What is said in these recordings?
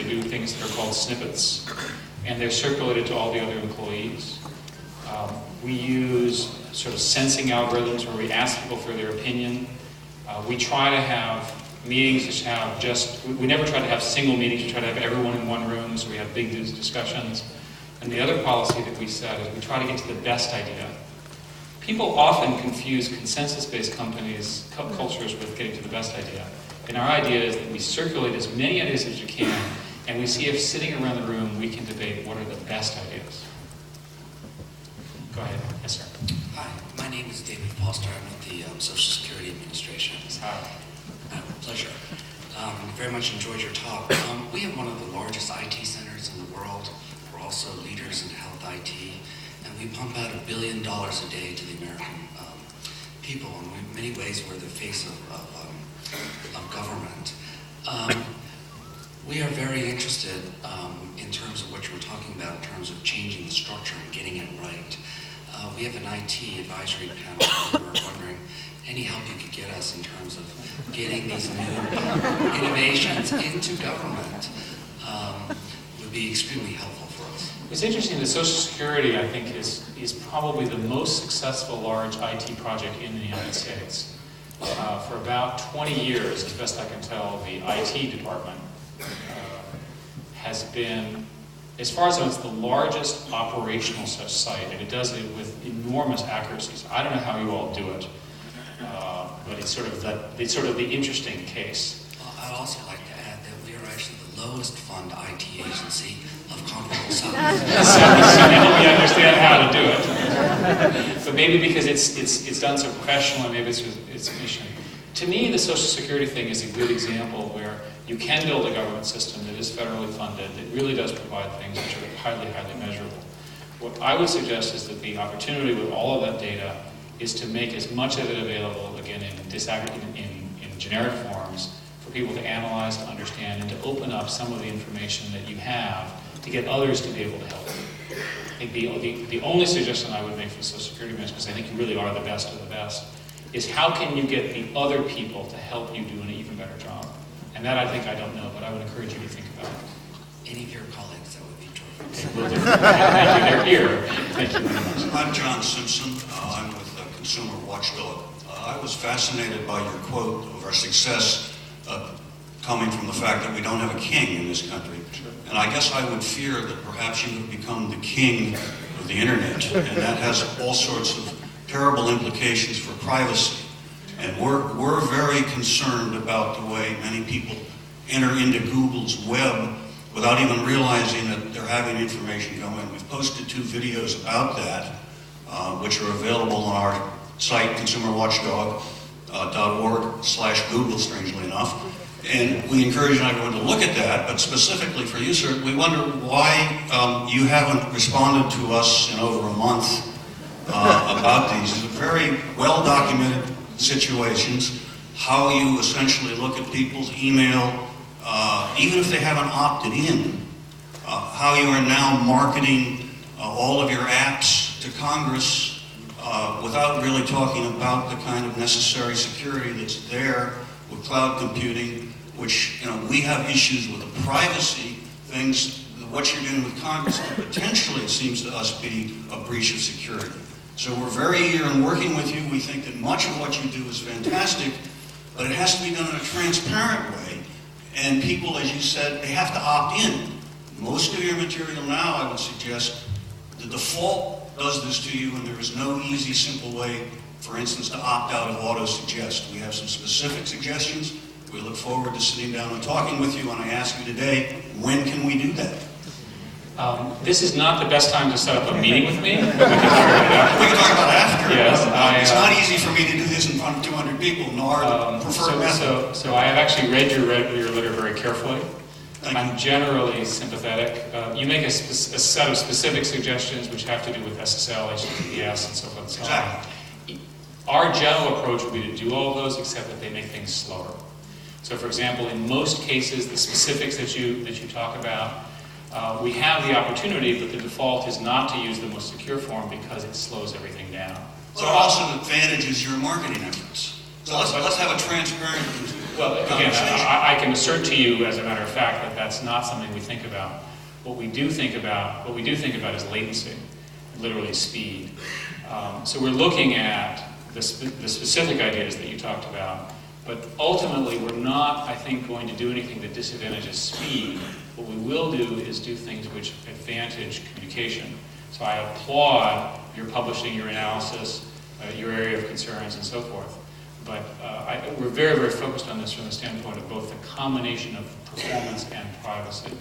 do things that are called snippets, and they're circulated to all the other employees. We use sort of sensing algorithms where we ask people for their opinion. We try to have meetings which have we never try to have single meetings, we try to have everyone in one room, so we have big discussions. And the other policy that we set is we try to get to the best idea. People often confuse consensus-based cultures with getting to the best idea. And our idea is that we circulate as many ideas as we can, and we see if sitting around the room we can debate what are the best ideas. Go ahead. Yes, sir. Hi, my name is David Foster. I'm with the Social Security Administration. Hi. Pleasure. Very much enjoyed your talk. We have one of the largest IT centers in the world. We're also leaders in health IT, and we pump out $1 billion a day to the American people. And in many ways, we're the face of government. We are very interested in terms of what you were talking about, in terms of changing the structure and getting it right. We have an IT advisory panel, and we were wondering any help you could get us in terms of getting these new innovations into government would be extremely helpful for us. It's interesting that Social Security, I think, is probably the most successful large IT project in the United States. For about 20 years, as best I can tell, the IT department has been, as far as I know, it's the largest operational such site, and it does it with enormous accuracies. I don't know how you all do it, but it's sort of the interesting case. Well, I'd also like to add that we are actually the lowest fund IT agency of comparable size. So now we understand how to do it, but maybe because it's done so professionally, maybe it's mission. To me, the Social Security thing is a good example where you can build a government system that is federally funded, that really does provide things which are highly, highly measurable. What I would suggest is that the opportunity with all of that data is to make as much of it available, again, in generic forms, for people to analyze, to understand, and to open up some of the information that you have to get others to be able to help you. I think the only suggestion I would make for the Social Security Administration, because I think you really are the best of the best, is how can you get the other people to help you do an even better job? And that I think I don't know, but I would encourage you to think about it. Any of your colleagues, that would be terrific. Okay, will do. Thank you. They're here. Thank you very much. I'm John Simpson. I'm with Consumer Watchdog. I was fascinated by your quote of our success coming from the fact that we don't have a king in this country. Sure. And I guess I would fear that perhaps you have become the king of the internet, and that has all sorts of terrible implications for privacy. And we're very concerned about the way many people enter into Google's web without even realizing that they're having information go in. We've posted 2 videos about that, which are available on our site, consumerwatchdog.org/Google, strangely enough. And we encourage everyone to look at that, but specifically for you, sir, we wonder why you haven't responded to us in over a month about these. These are very well-documented situations, how you essentially look at people's email, even if they haven't opted in, how you are now marketing all of your apps to Congress without really talking about the kind of necessary security that's there with cloud computing, which, we have issues with the privacy things, what you're doing with Congress could potentially, it seems to us, be a breach of security. So we're very eager in working with you. We think that much of what you do is fantastic, but it has to be done in a transparent way. And people, as you said, they have to opt in. Most of your material now, I would suggest, the default does this to you, and there is no easy, simple way, for instance, to opt out of auto-suggest. We have some specific suggestions. We look forward to sitting down and talking with you, and I ask you today, when can we do that? This is not the best time to set up a meeting with me. We can talk about it after. Yes, it's not easy for me to do this in front of 200 people, nor the preferred method. So I have actually read your letter very carefully. I'm generally sympathetic. You make a set of specific suggestions which have to do with SSL, HTTPS, and so forth and so on. Exactly. Our general approach would be to do all of those, except that they make things slower. So, for example, in most cases, the specifics that you talk about, we have the opportunity, but the default is not to use the most secure form because it slows everything down. So it also advantages your marketing efforts. So let's have a transparent Well, again, I can assert to you, as a matter of fact, that that's not something we think about. What we do think about is latency, literally speed. So we're looking at the specific ideas that you talked about, but ultimately we're not, I think, going to do anything that disadvantages speed. What we will do is do things which advantage communication. So I applaud your publishing, your analysis, your area of concerns, and so forth. But we're very, very focused on this from the standpoint of both the combination of performance and privacy.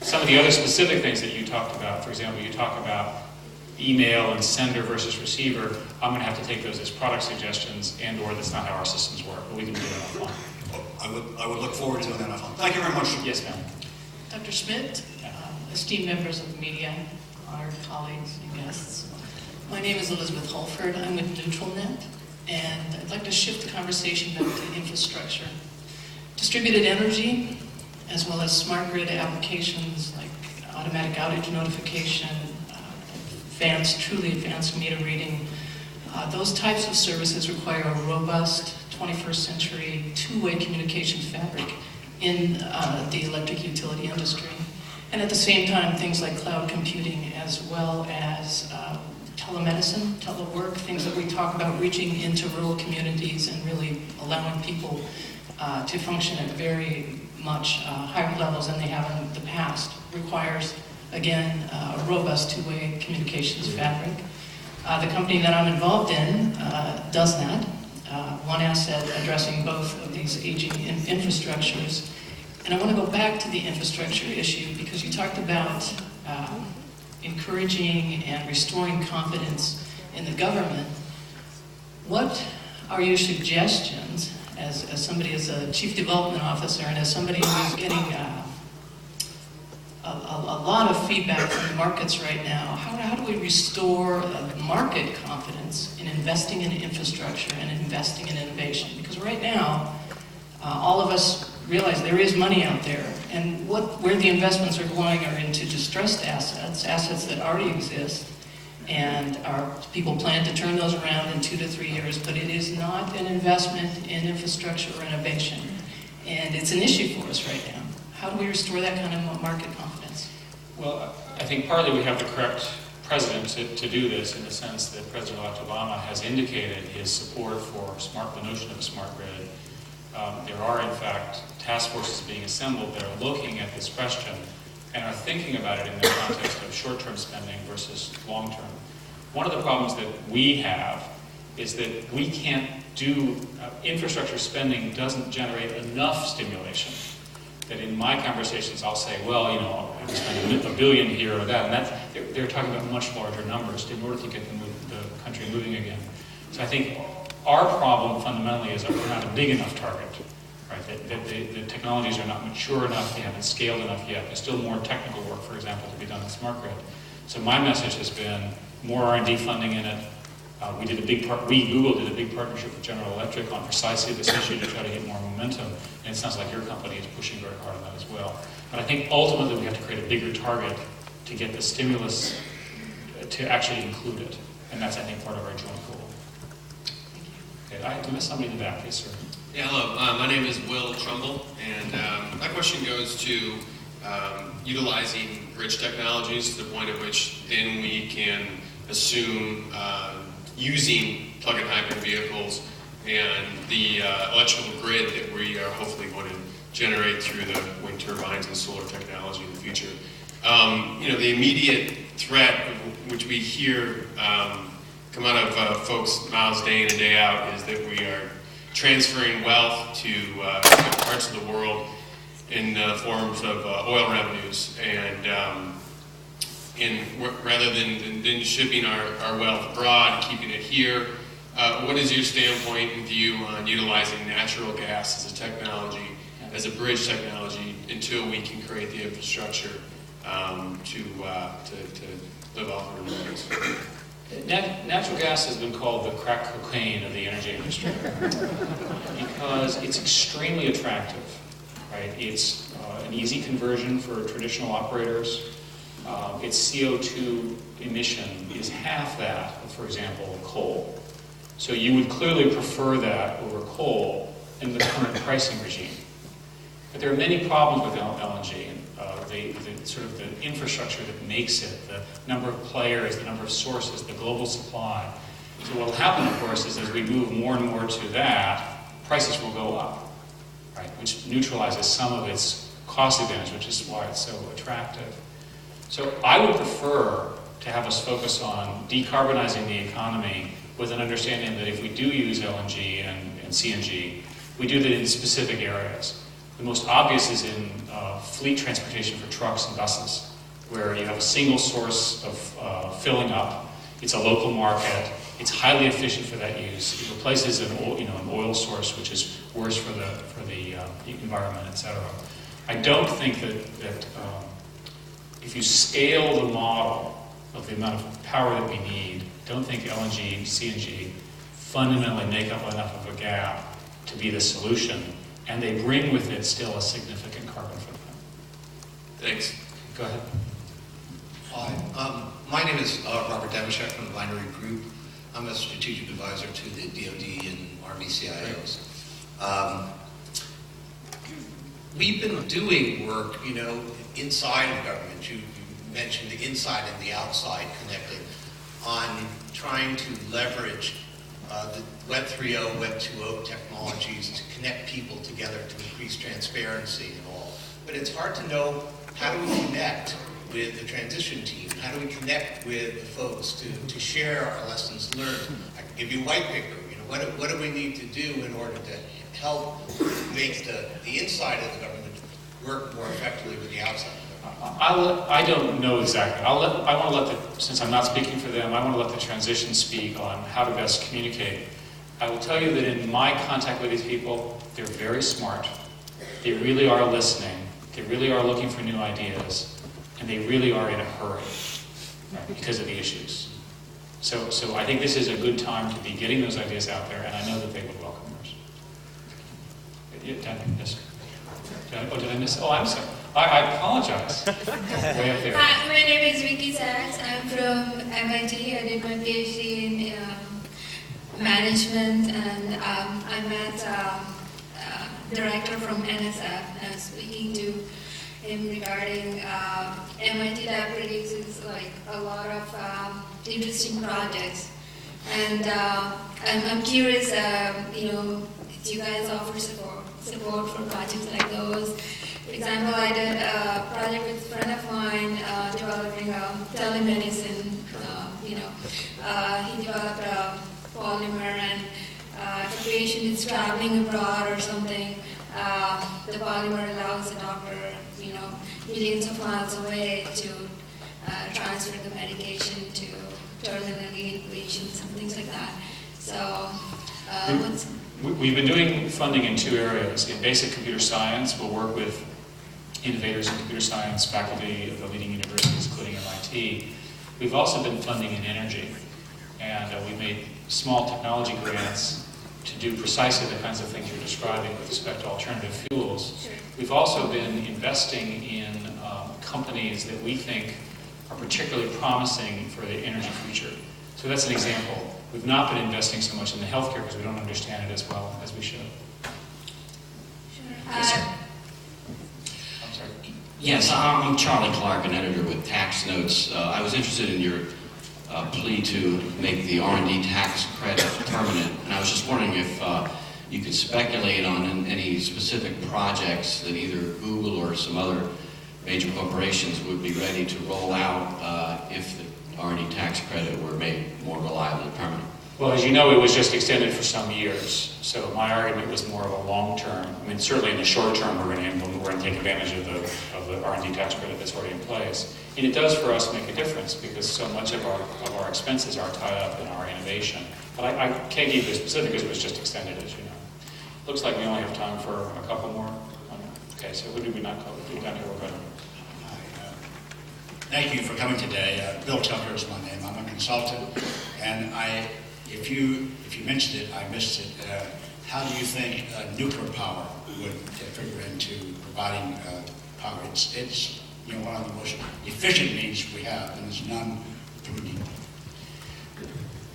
Some of the other specific things that you talked about, for example, you talk about email and sender versus receiver. I'm going to have to take those as product suggestions, and/or that's not how our systems work, but we can do it offline. Well, I would look forward to doing that offline. Thank you very much. Yes, ma'am. Dr. Schmidt, esteemed members of the media, honored colleagues and guests. My name is Elizabeth Holford. I'm with NeutralNet, and I'd like to shift the conversation back to infrastructure. Distributed energy, as well as smart grid applications like automatic outage notification, truly advanced meter reading. Those types of services require a robust 21st century two-way communications fabric in the electric utility industry. And at the same time, things like cloud computing, as well as telemedicine, telework, things that we talk about reaching into rural communities and really allowing people to function at very much higher levels than they have in the past, requires, again, a robust two-way communications fabric. The company that I'm involved in does that. One asset addressing both of these aging infrastructures. And I want to go back to the infrastructure issue because you talked about encouraging and restoring confidence in the government. What are your suggestions as somebody, as a chief development officer and as somebody who's getting a lot of feedback from the markets right now? How do we restore market confidence in investing in infrastructure and investing in innovation? Because right now, all of us realize there is money out there, and where the investments are going are into distressed assets that already exist, and people plan to turn those around in 2 to 3 years, but it is not an investment in infrastructure or innovation. And it's an issue for us right now. How do we restore that kind of market confidence? Well, I think partly we have the correct president to do this, in the sense that President-elect Obama has indicated his support for the notion of a smart grid. There are, in fact, task forces being assembled that are looking at this question and are thinking about it in the context of short-term spending versus long-term. One of the problems that we have is that we can't do, infrastructure spending doesn't generate enough stimulation. That in my conversations I'll say, well, you know, we spend $1 billion here or that, and they're talking about much larger numbers in order to get the country moving again. So I think our problem fundamentally is that we're not a big enough target, right? That the technologies are not mature enough, they haven't scaled enough yet. There's still more technical work, for example, to be done in smart grid. So my message has been more R&D funding in it. Google did a big partnership with General Electric on precisely this issue to try to get more momentum, and it sounds like your company is pushing very hard on that as well. But I think ultimately we have to create a bigger target to get the stimulus to actually include it, and that's, I think, part of our joint goal. Okay, I missed somebody in the back. Yes, sir. Yeah, hello. My name is Will Trumbull, and my question goes to utilizing bridge technologies to the point at which then we can assume using plug-in hybrid vehicles and the electrical grid that we are hopefully going to generate through the wind turbines and solar technology in the future. The immediate threat, which we hear come out of folks' mouths day in and day out, is that we are transferring wealth to parts of the world in forms of oil revenues, and rather than shipping our wealth abroad, keeping it here. What is your standpoint and view on utilizing natural gas as a technology, as a bridge technology, until we can create the infrastructure to live off our renewables? Natural gas has been called the crack cocaine of the energy industry because it's extremely attractive, right? It's an easy conversion for traditional operators. Its CO2 emission is half that of, for example, coal. So you would clearly prefer that over coal, in the current pricing regime. But there are many problems with LNG, and the sort of the infrastructure that makes it, the number of players, the number of sources, the global supply. So what will happen, of course, is as we move more and more to that, prices will go up, right? Which neutralizes some of its cost advantage, which is why it's so attractive. So I would prefer to have us focus on decarbonizing the economy with an understanding that if we do use LNG and CNG, we do that in specific areas. The most obvious is in fleet transportation for trucks and buses, where you have a single source of filling up. It's a local market. It's highly efficient for that use. It replaces an oil source, which is worse for the environment, etc. I don't think that if you scale the model of the amount of power that we need, don't think LNG and CNG fundamentally make up enough of a gap to be the solution, and they bring with it still a significant carbon footprint. Thanks. Go ahead. Hi, my name is Robert Davishek from the Binary Group. I'm a strategic advisor to the DoD and Army CIOs. We've been doing work, inside of government. You mentioned the inside and the outside connected on trying to leverage the Web 3.0, Web 2.0 technologies to connect people together to increase transparency and all. But it's hard to know, how do we connect with the transition team? How do we connect with the folks to share our lessons learned? I can give you a white paper. What do we need to do in order to help make the inside of the government work more effectively with the outside? I don't know exactly. Since I'm not speaking for them, I want to let the transition speak on how to best communicate. I will tell you that in my contact with these people, they're very smart. They really are listening. They really are looking for new ideas. And they really are in a hurry, right, because of the issues. So I think this is a good time to be getting those ideas out there, and I know that they would welcome yours. Yes. Did I miss? Oh, I'm sorry. I apologize. Way up there. Hi, my name is Vicky Sachs. I'm from MIT. I did my PhD in management, and I met a director from NSF. I was speaking to him regarding MIT that produces like a lot of interesting projects. And I'm curious, do you guys offer support for projects like those? For example, I did a project with a friend of mine developing telemedicine. He developed a polymer, and the patient is traveling abroad or something. The polymer allows the doctor, millions of miles away to transfer the medication to terminally ill patients and things like that. So, We've been doing funding in two areas. In basic computer science, we'll work with innovators in computer science, faculty of the leading universities, including MIT. We've also been funding in energy. And we've made small technology grants to do precisely the kinds of things you're describing with respect to alternative fuels. We've also been investing in companies that we think are particularly promising for the energy future. So that's an example. We've not been investing so much in the healthcare because we don't understand it as well as we should. Yes, sir. I'm sorry. Yes, I'm Charlie Clark, an editor with Tax Notes. I was interested in your plea to make the R&D tax credit permanent, and I was just wondering if you could speculate on any specific projects that either Google or some other major corporations would be ready to roll out if the R&D tax credit were made more reliably permanent. Well, as you know, it was just extended for some years. So my argument was more of a long term. I mean, certainly in the short term, we're going to take advantage of the R&D tax credit that's already in place. And it does for us make a difference because so much of our expenses are tied up in our innovation. But I can't give you a specific because it was just extended, as you know. Looks like we only have time for a couple more. Okay, so who did we not cover? Down here, we're good. Thank you for coming today. Bill Tucker is my name. I'm a consultant, and if you mentioned it, I missed it. How do you think nuclear power would figure into providing power? It's one of the most efficient means we have, and there's none polluting.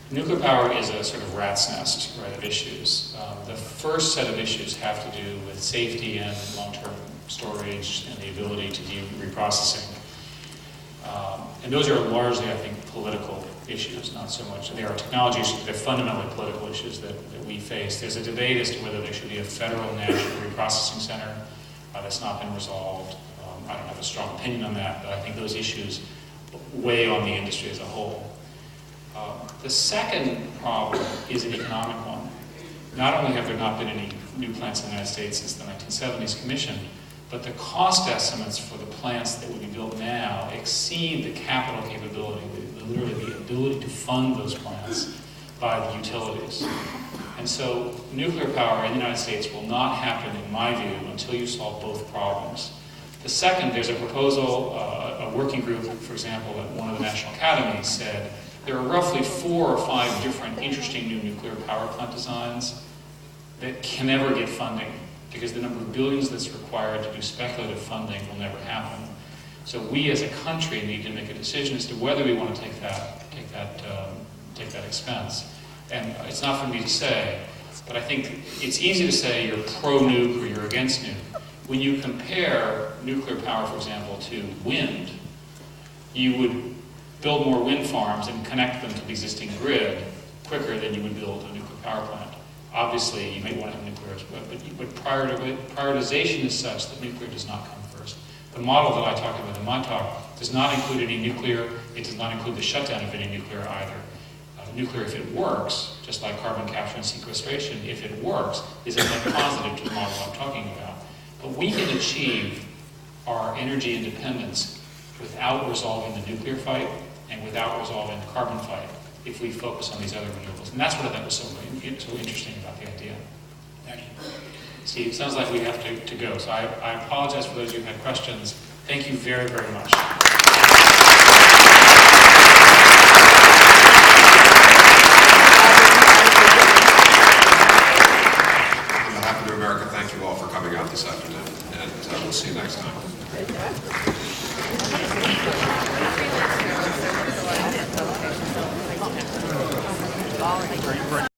Nuclear power is a sort of rat's nest, right, of issues. The first set of issues have to do with safety and long-term storage and the ability to do reprocessing. And those are largely, I think, political issues, not so much. They are technology issues, but they're fundamentally political issues that we face. There's a debate as to whether there should be a federal national reprocessing center. That's not been resolved. I don't have a strong opinion on that, but I think those issues weigh on the industry as a whole. The second problem is an economic one. Not only have there not been any new plants in the United States since the 1970s commission, but the cost estimates for the plants that would be built now exceed the capital capability, literally the ability to fund those plants by the utilities. And so nuclear power in the United States will not happen, in my view, until you solve both problems. The second, there's a proposal, a working group, for example, at one of the national academies said, there are roughly 4 or 5 different interesting new nuclear power plant designs that can never get funding because the number of billions that's required to do speculative funding will never happen. So we as a country need to make a decision as to whether we want to take that expense. And it's not for me to say, but I think it's easy to say you're pro-nuke or you're against nuke. When you compare nuclear power, for example, to wind, you would build more wind farms and connect them to the existing grid quicker than you would build a nuclear power plant. Obviously, you may want to have nuclear, but prioritization is such that nuclear does not come first. The model that I talked about in my talk does not include any nuclear. It does not include the shutdown of any nuclear either. Nuclear, if it works, just like carbon capture and sequestration, if it works, is a net positive to the model I'm talking about. But we can achieve our energy independence without resolving the nuclear fight and without resolving the carbon fight if we focus on these other renewables. And that's what I thought was so interesting about the idea. Thank you. See, it sounds like we have to go. So I apologize for those of you who had questions. Thank you very, very much. On behalf of New America, thank you all for coming out this afternoon, and we'll see you next time.